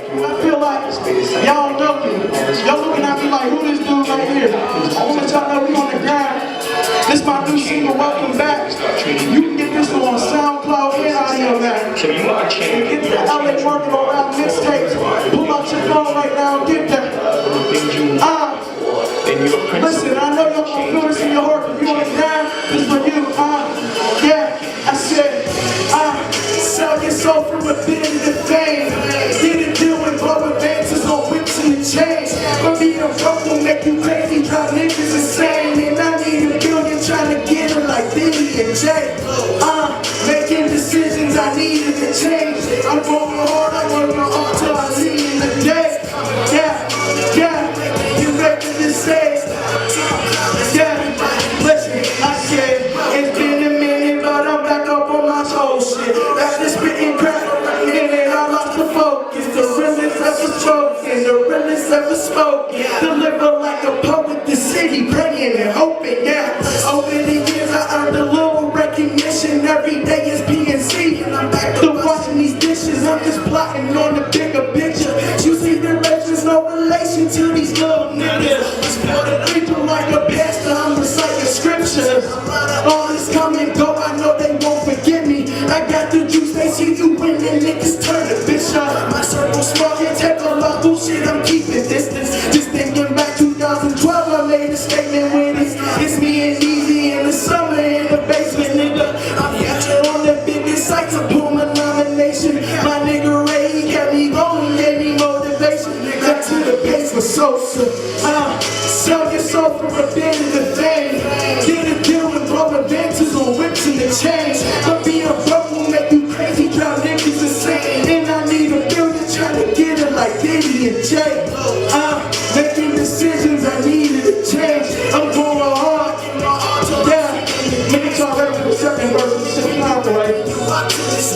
I feel like y'all know me. Y'all looking at me like, who this dude right here? I want y'all know we on the grind. This my new single, Welcome Back. You can get this one on SoundCloud and Audio Mac. Get the LA Working Around mixtapes. Pull out your phone right now and get that. Listen, I know y'all gonna feel this in your heart. If you on the grind, this is for you. Yeah, I said, sell your soul from a bit to fame. Get it doing blow advances on whips and the chains. But being broke will make you crazy, drive niggas insane. And I need $1 billion trying to get it like Diddy and Jay. Making decisions I needed to change. I'm going hard, I'm working hard till I see in the day. Yeah, you ready to say? Yeah, listen, I said, it's been a minute, but I'm back up on my soul shit. After spitting crap, and I lost the focus. The realest ever spoken, the realest ever spoken. Deliver like a poet, the city praying and hoping, yeah. Over the years, I earned a little recognition. Every day is PNC, and I'm back to washing these dishes. I'm just plotting on the bigger picture. You see the legends, no relation to these little niggas. Treat them like a pastor, I'm reciting scriptures. All this come and go, I know they won't forget me. I got the juice, they see you winning, niggas turn the bitch up. My circle small, can't take a lot bullshit, I'm keeping distance. Just thinking back 2012, I made a statement with it. It's me and Easy in the summer in the basement, nigga. I'm catching on the biggest sites to pull my nomination. My nigga Ray, he kept me going, gave me motivation. Got to the pace with Sosa. Sell your soul for a bit of the fame. Get a deal with blow advances on whips and the chains. But being broke will make you crazy, drive niggas insane. And I need $1 billion trying to get it like Diddy and Jay. Making decisions I needed to change. I'm going hard. Yeah, make y'all ready for the second verse. It's powerful, right?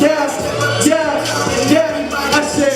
Yeah. I said,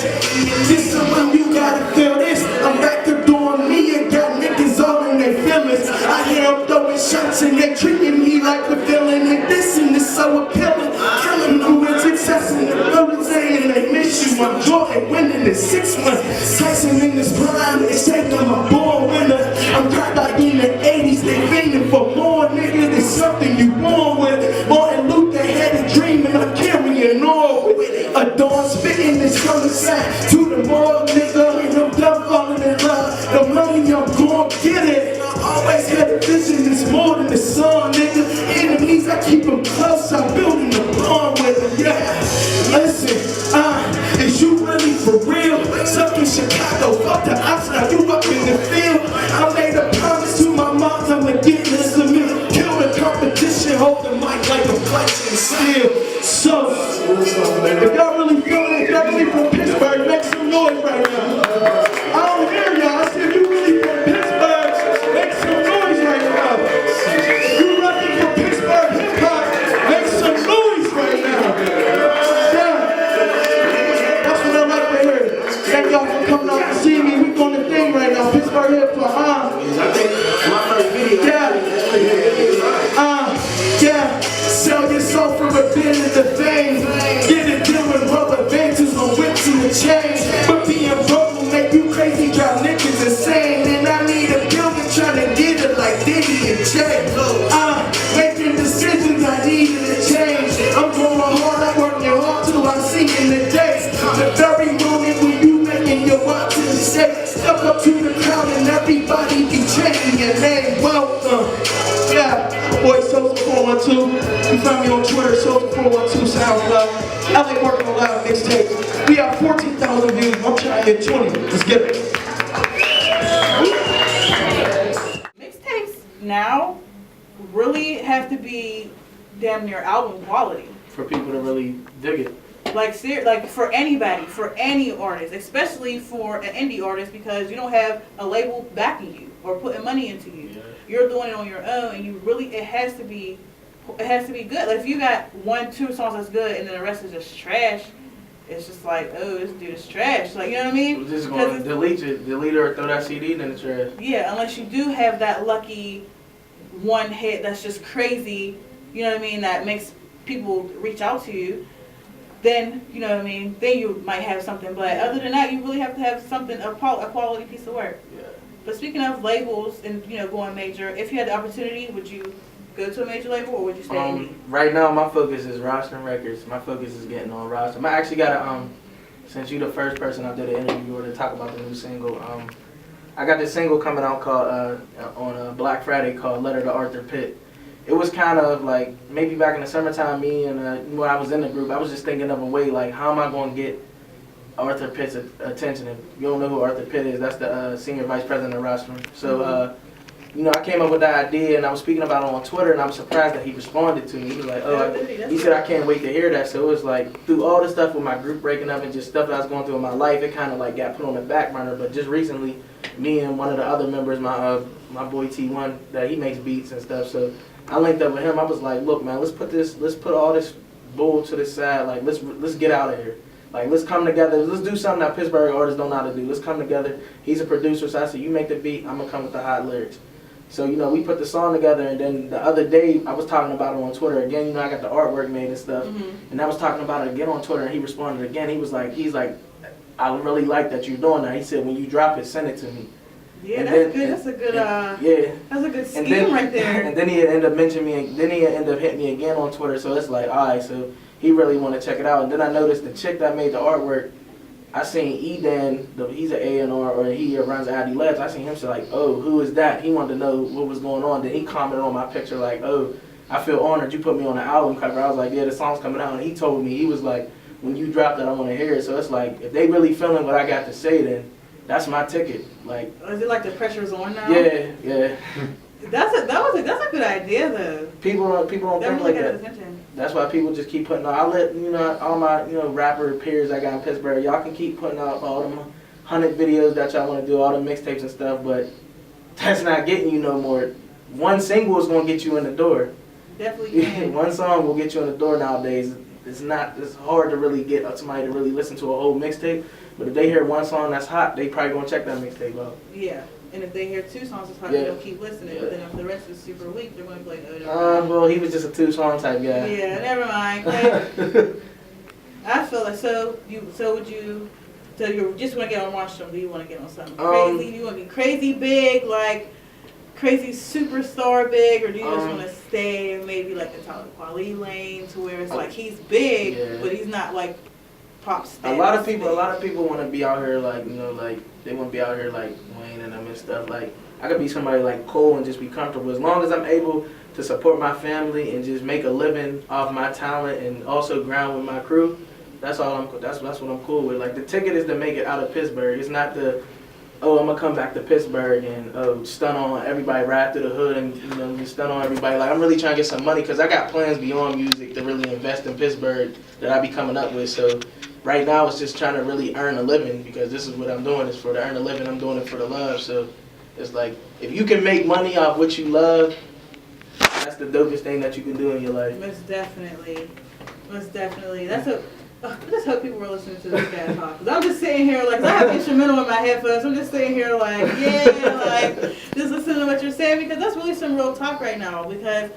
this is when you gotta feel this. I'm back to doing me and got niggas all in their feelings. I hear them throwing shots and they treating me like a villain. And this so appealing. Killing them with success in the building saying they miss you. I'm Jordan winning in 6 months. Tyson in this prime, they say I'm a born winner. I'm proud like in the 80s, they fiending for more, nigga. There's something you born with. Martin Luther had a dream and I'm carrying on with it. A dawn spitting this from the side to the mall, nigga. And I'm done falling in love. The money, I'm gon' get it. I always had a vision, it's more than the sun, nigga. Enemies, I keep them close, I'm building a bond with them, yeah. Listen, is you really for real? Stuck in Chicago, fuck the ops, now you up in the field. I made a promise to my mom, I'ma get this to me. Kill the competition, hold the mic like a flexing steel. So, if y'all really feeling it, if y'all really from Pittsburgh, make some noise right now. I don't hear y'all, I said you really from Pittsburgh, make some noise right now. You repping for Pittsburgh hip-hop, make some noise right now. Yeah, that's what I like to hear. Thank y'all for coming out to see me. We doing the thing right now, Pittsburgh hip-hop, yeah. Sell your soul for a bit of the fame. Get it doing rubber advances on whips and the chains. But being broke will make you crazy, drive niggas insane. And I need $1 billion trying to get it like Diddy and Jay. Making decisions I needed to change. I'm going hard, I'm working hard till I see in the day. The very moment when you making your walk to the stage. Step up to the crowd and everybody be chanting your name. Welcome. Yeah, boy, Sosa 412. You find me on Twitter, Sosa 412 SoundCloud. LA Working Around mixtapes. We have 14,000 views. I'm trying to get 20. Let's get it. Mixtapes now really have to be damn near album quality for people to really dig it. Like for anybody, for any artist, especially for an indie artist, because you don't have a label backing you or putting money into you. Yeah. You're doing it on your own, and you really it has to be good. Like if you got 1-2 songs that's good and then the rest is just trash, it's just like, oh, this dude is trash. Like, you know what I mean? We're just going to delete it or throw that CD in the trash. Yeah, unless you do have that lucky one hit that's just crazy, you know what I mean, that makes people reach out to you. then, you know what I mean, then you might have something. But other than that, you really have to have something, a quality piece of work. Yeah. But speaking of labels and, you know, going major, if you had the opportunity, would you go to a major label or would you stay indie? Right now, my focus is rostering records. My focus is getting on roster. I actually got a, since you the first person I did an interview with to talk about the new single, I got this single coming out called, on Black Friday called Letter to Arthur Pitt. It was kind of like, maybe back in the summertime, me and when I was in the group, I was just thinking of a way, like, how am I going to get Arthur Pitt's attention? If you don't know who Arthur Pitt is, that's the senior vice president of rostering. So, you know, I came up with that idea, and I was speaking about it on Twitter, and I was surprised that he responded to me. He was like, he said, I can't wait to hear that. So it was like, through all the stuff with my group breaking up and just stuff that I was going through in my life, it kind of like got put on the back burner. But just recently, me and one of the other members, my boy T1, that he makes beats and stuff, so I linked up with him. I was like, look, man, let's put all this bull to the side. Like, let's get out of here. Like, let's come together. Let's do something that Pittsburgh artists don't know how to do. Let's come together. He's a producer, so I said, you make the beat, I'm going to come with the hot lyrics. So, you know, we put the song together, and then the other day, I was talking about it on Twitter again. You know, I got the artwork made and stuff. And I was talking about it again on Twitter, and he responded again. He's like, I really like that you're doing that. He said, when you drop it, send it to me. Yeah, and that's good. That's a good. Yeah. That's a good scheme right there. And then he ended up mentioning me. Then he ended up hitting me again on Twitter. So it's like, all right. So he really want to check it out. And then I noticed the chick that made the artwork. I seen Edan. He's an A&R, or he runs ID Labs. I seen him say like, oh, who is that? He wanted to know what was going on. Then he commented on my picture like, oh, I feel honored you put me on the album cover. I was like, yeah, the song's coming out. And he told me, he was like, when you drop that, I want to hear it. So it's like, if they really feeling what I got to say, then that's my ticket. Like, is it like the pressure's on now? Yeah. That's a good idea though. People don't think really like that. Attention. That's why people just keep putting out. I let all my rapper peers I got in Pittsburgh. Y'all can keep putting out all them 100 videos that y'all want to do, all the mixtapes and stuff, but that's not getting you no more. One single is gonna get you in the door. Definitely can. One song will get you in the door nowadays. It's hard to really get somebody to really listen to a whole mixtape. But if they hear one song that's hot, they probably gonna check that mixtape out. Yeah, and if they hear two songs that's hot, they'll keep listening. But then if the rest is super weak, they're gonna be like, oh. Well, he was just a 2-song type guy. Yeah, never mind. I feel like so you just want to get on Marshall? Do you want to get on something crazy? Do you want to be crazy big, like crazy superstar big, or do you just want to stay in maybe like the Talib Kweli lane to where it's like he's big, but he's not like pop stars? A lot of people want to be out here like they want to be out here like Wayne and them and stuff. Like I could be somebody like Cole and just be comfortable as long as I'm able to support my family and just make a living off my talent and also grind with my crew. That's all that's what I'm cool with. Like the ticket is to make it out of Pittsburgh. It's not the I'm gonna come back to Pittsburgh and stun on everybody right through the hood and just stun on everybody. Like I'm really trying to get some money because I got plans beyond music to really invest in Pittsburgh that I be coming up with. So right now it's just trying to really earn a living because this is what I'm doing. It's for to earn a living. I'm doing it for the love. So it's like if you can make money off what you love, that's the dopest thing that you can do in your life. Most definitely. I just hope people were listening to this guy talk. Cause I'm just sitting here like, I have instrumental in my headphones. I'm just sitting here like, just listening to what you're saying because that's really some real talk right now. Because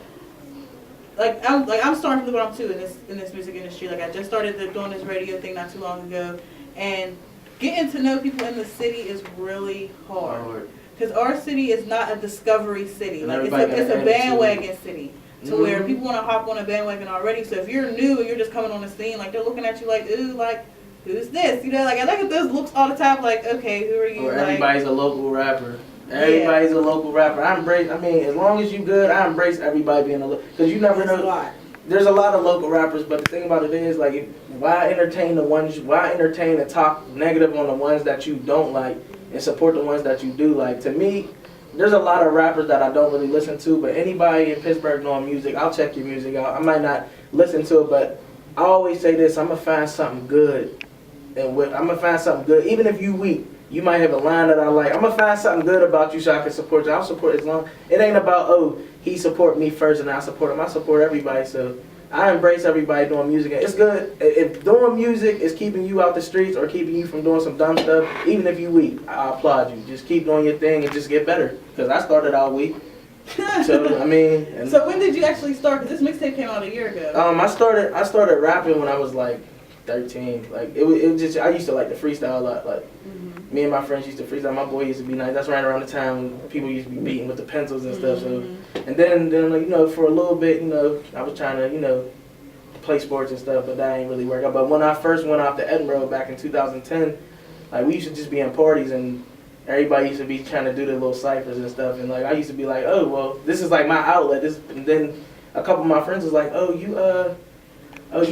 I'm starting from the bottom too in this music industry. Like I just started doing this radio thing not too long ago, and getting to know people in the city is really hard. Because our city is not a discovery city. Like it's a bandwagon city. To where people want to hop on a bandwagon already. So if you're new and you're just coming on the scene, like they're looking at you like, ooh, like who's this? Like I look at those looks all the time. Like, okay, who are you? Or everybody's a local rapper. Everybody's a local rapper. As long as you good, I embrace everybody being a local. Because you never know. There's a lot of local rappers, but the thing about it is, like, why entertain and talk negative on the ones that you don't like and support the ones that you do like? To me, there's a lot of rappers that I don't really listen to, but anybody in Pittsburgh knowing music, I'll check your music out. I might not listen to it, but I always say this, I'm going to find something good. I'm going to find something good. Even if you weak, you might have a line that I like. I'm going to find something good about you so I can support you. I'll support as long. It ain't about, he support me first and I support him. I support everybody, so I embrace everybody doing music. It's good. If doing music is keeping you out the streets or keeping you from doing some dumb stuff, even if you weak, I applaud you. Just keep doing your thing and just get better. Because I started out weak. So, So when did you actually start? Because this mixtape came out a year ago. I started rapping when I was like 13. Like it was just I used to like to freestyle a lot. Like me and my friends used to freestyle. My boy used to be nice. That's right around the time when people used to be beating with the pencils and stuff. So and then like, you know, for a little bit, you know, I was trying to, you know, play sports and stuff, but that ain't really work out. But when I first went off to Edinburgh back in 2010, like we used to just be in parties and everybody used to be trying to do their little ciphers and stuff. And like I used to be like, oh well, this is like my outlet. And then a couple of my friends was like, oh you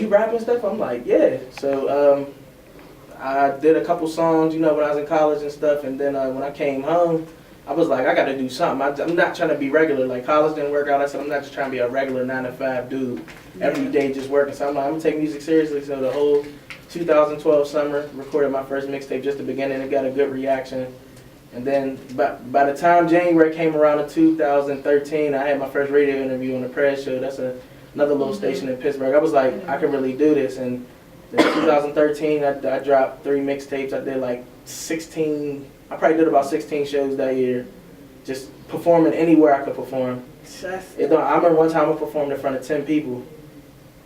rap and stuff? I'm like, yeah. So I did a couple songs, you know, when I was in college and stuff. And then when I came home, I was like, I got to do something. I'm not trying to be regular. Like college didn't work out. I said I'm not just trying to be a regular 9-to-5 dude every day just working. So I'm like, I'm gonna take music seriously. So the whole 2012 summer, recorded my first mixtape, just the beginning. It got a good reaction. And then by the time January came around in 2013, I had my first radio interview on the Prez Show. That's another little station in Pittsburgh. I was like, I could really do this. And in 2013, I dropped 3 mixtapes. I did like 16. I probably did about 16 shows that year, just performing anywhere I could perform. I remember one time I performed in front of 10 people.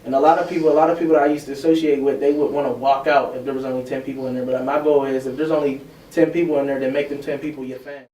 And a lot of people that I used to associate with, they would want to walk out if there was only 10 people in there. But my goal is if there's only 10 people in there, then make them 10 people your fan.